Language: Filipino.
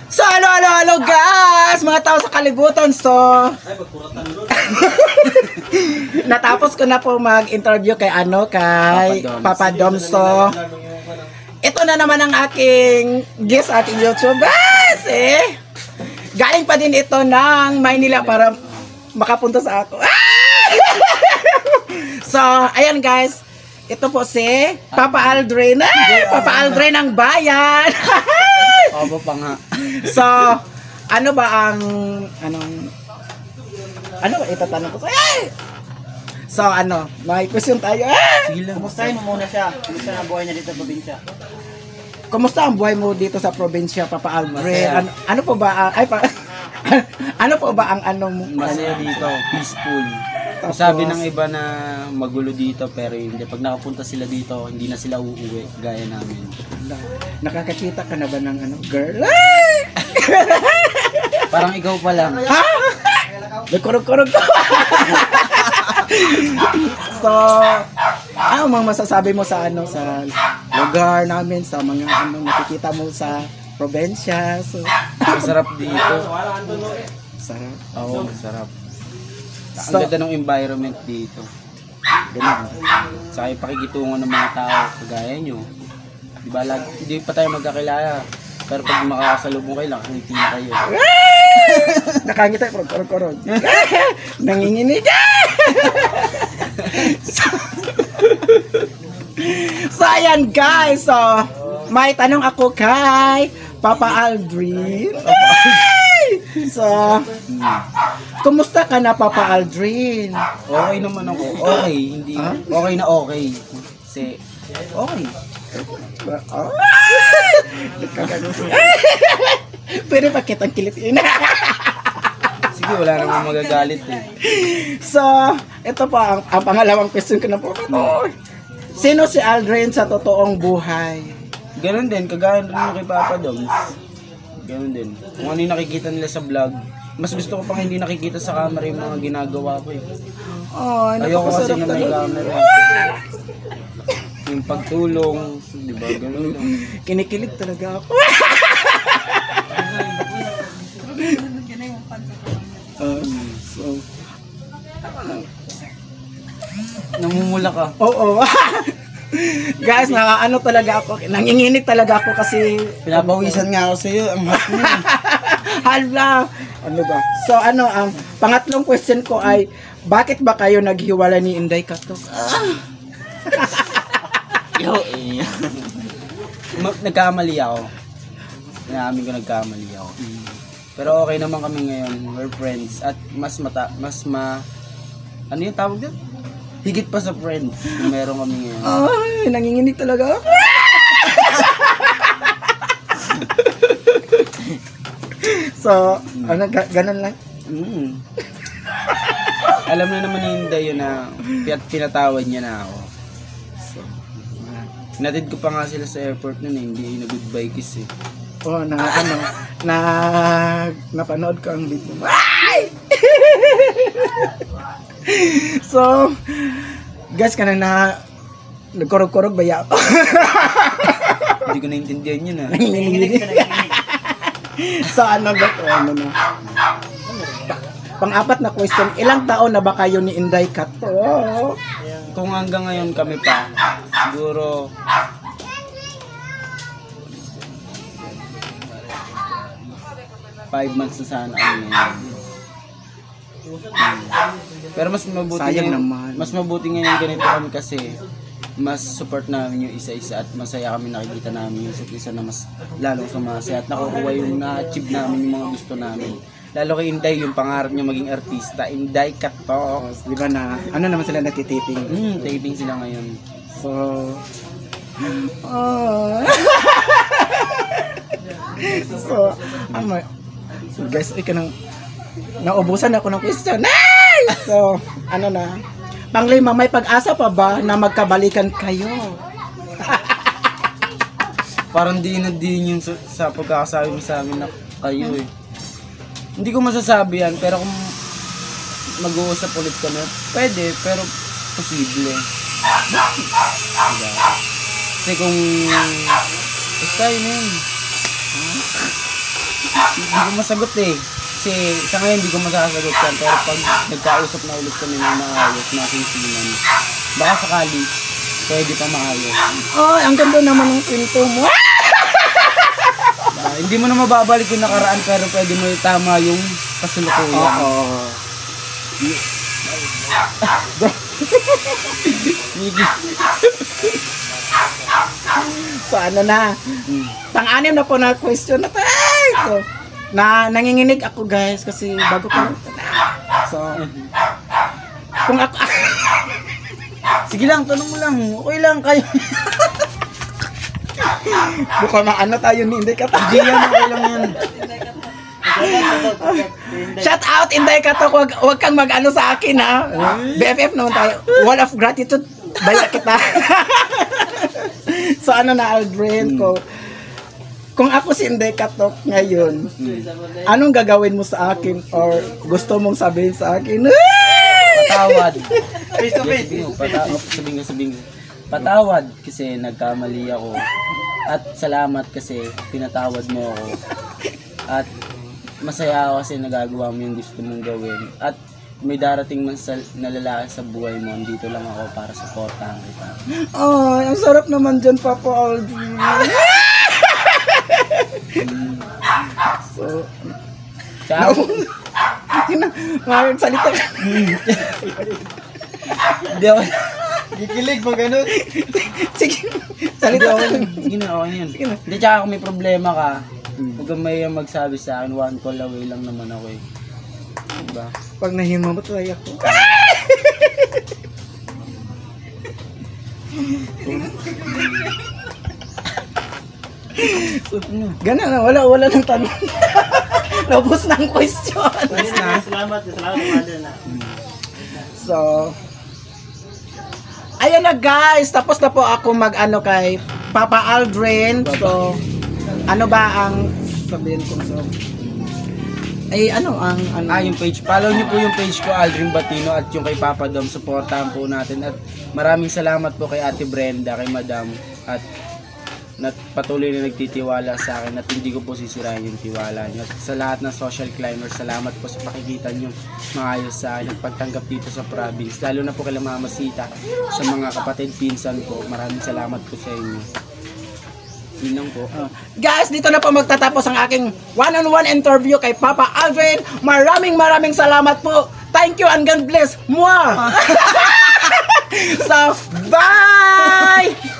So, hello guys! Mga tao sa kalibutan. So, natapos ko na po mag-interview kay Papa Dom. So, ito na naman ang aking guest, aking YouTubers galing pa din ito ng Maynila para makapunta sa ako. So, ayan guys. Ito po si Papa Aldrin. Papa Aldrin ng bayan. Opo pa nga. So, ano ba itatanong ko? So, may question tayo. Sige lang. Kumustahin mo muna siya. Kumusta na buhay niya dito sa probinsya? Kumusta ang buhay mo dito sa probinsya, Papa Aldrin? Ano po ba ano po ba ang Masaya dito, peaceful. Tapos, Sabi ng iba na magulo dito pero hindi. Pag nakapunta sila dito, hindi na sila uuwi gaya namin. nakakakita ka na ba ng girl? Parang ikaw pa lang. Ha? Nagkurog-kurog ko. So, ano mang masasabi mo sa sa lugar namin, sa mga nakikita mo sa probinsya? So, Masarap dito. sarap. Oo, masarap. Ang ganda ng environment dito. Ganun. Sa kayo pakikitungan ng mga tao, kagaya nyo. Diba, hindi pa tayo magkakilala. Pero pag makakasalubong kayo, nakangiti na kayo. Nakangiti, kurog-kurog. Nanginginig. So, ayan guys. So, may tanong ako kay Papa Aldrin. So, kumusta ka na, Papa Aldrin? Okay naman ako. Okay. Hindi. Okay na okay. Kasi, okay. Pero bakit ang kilit yun? Sige, wala namang magagalit eh. So, ito pa ang pangalawang question ko na po. Sino si Aldrin sa totoong buhay? Ganun din, kagaya rin kay Papa Doms. Ganun din. Kung ano yung nakikita nila sa vlog, mas gusto ko pang hindi nakikita sa camera yung mga ginagawa ko eh. Oh, Ayoko kasi na may talaga. camera. Yung pagtulong, di ba? Ganun lang. Kinikilig talaga ako. So, Namumula ka. oo. Guys, talaga ako. Nanginginig talaga ako kasi Pinapawisan nga ako sa iyo. Ang hot mo. hala. Ano ba? So, ang pangatlong question ko ay, bakit ba kayo naghiwalay ni Inday Kato? Yo, nagkamali ako. Inamin ko nagkamali ako. Pero okay naman kami ngayon. We're friends. At ano yung tawag doon? Higit pa sa friends. Kung meron kami ngayon. Ay, nanginginig talaga ako. So, ganun lang. Alam na naman ni Inday yun na pinatawad niya na ako. So, hinatid ko pa nga sila sa airport nun eh. Hindi na goodbye kiss eh. Oh, napanood ko ang video. Ay! So, guys, nagkurog-kurog ba ako? Hindi ko naintindihan yun ah. So, pang-apat na question, ilang taon na ba kayo ni Inday Kato? Kung hanggang ngayon kami pa, siguro 5 months na sana kami ngayon. Pero mas mabuti Sayang ngayon, naman. mas mabuti ngayon ganito kami kasi mas support namin yung isa-isa at masaya kami nakikita namin yung isa't isa na mas lalong sumasaya at nakukuha yung na-achieve namin yung mga gusto namin. Lalo kay Inday, yung pangarap niya maging artista, Inday Kato. Di ba naman sila nagtitiping? Taping sila ngayon. So, so, guys, naubusan ako ng question. So, panglima, may pag-asa pa ba na magkabalikan kayo? Parang di yung sa pagkakasabi mo sa amin na kayo eh. Hindi ko masasabi yan, pero kung mag-uusap ulit kami, pwede, pero posible. Diba? Kasi kung basta yun yun. Hindi ko masagot eh. Kasi sa ngayon hindi ko masasagot yan. Pero pag nagkausap na ulit kami ng maayos, masinsinan, baka sakali, pwede pa maayos. Ay, ang ganda naman ng kwento mo. Hindi mo na mababalik yung nakaraan pero pwede mo itama yung kasalukuyan. Oo. Sige. So ano na? Pang-anim na po na question na tayo. So, nanginginig ako guys kasi bago ko lang. So, kung ako... Sige lang, tanong mo lang. Okay lang kayo. Bukod na ano tayo ni Inday Katok. Hindi yan, okay lang yan. Shout out Inday Katok, wag kang mag-ano sa akin ha. BFF naman tayo. Wall of gratitude. Baya kita. So ano na Aldrin ko. Kung ako si Inday Katok ngayon, anong gagawin mo sa akin or gusto mong sabihin sa akin? Patawad. Face to face. Sabihin ko. Patawad kasi nagkamali ako. At salamat kasi pinatawad mo ako. At masaya ako kasi nagagawa mo yung gusto mong gawin. At may darating man na lalaki sa buhay mo, dito lang ako para supportahan kita. Ay, ang sarap naman dyan, Papa Aldrin. So, Ciao. Ngayon, salita ka. Hindi ako. Gikilig pag ganun. Sige, salita ka. Sige na, okay na yun. Hindi, tsaka kung may problema ka, huwag kang mayayang magsabi sa akin, one call away lang naman ako eh. Diba? Pag nahimamatay ako. Ganun na, wala nang tanong. Naubos na ang question. Salamat na. So, ayan na guys, tapos na po ako mag-ano kay Papa Aldrin. So, ano ba ang sabihin ko so? Ay, ano ang yung page. Follow niyo po yung page ko, Aldrin Batino, at yung kay Papa Dom. Supportahan po natin. At maraming salamat po kay Ate Brenda, kay Madam, at patuloy na nagtitiwala sa akin at hindi ko po sisirain yung tiwala niyo. At sa lahat ng social climbers, salamat po sa pakikita niyo maayos sa akin at pagtanggap dito sa province. Lalo na po kay Mama Sita, sa mga kapatid pinsan ko. Maraming salamat po sa inyo. Yun lang po. guys, dito na po magtatapos ang aking one-on-one interview kay Papa Aldrin. Maraming salamat po. Thank you and God bless. Mwah! So, bye!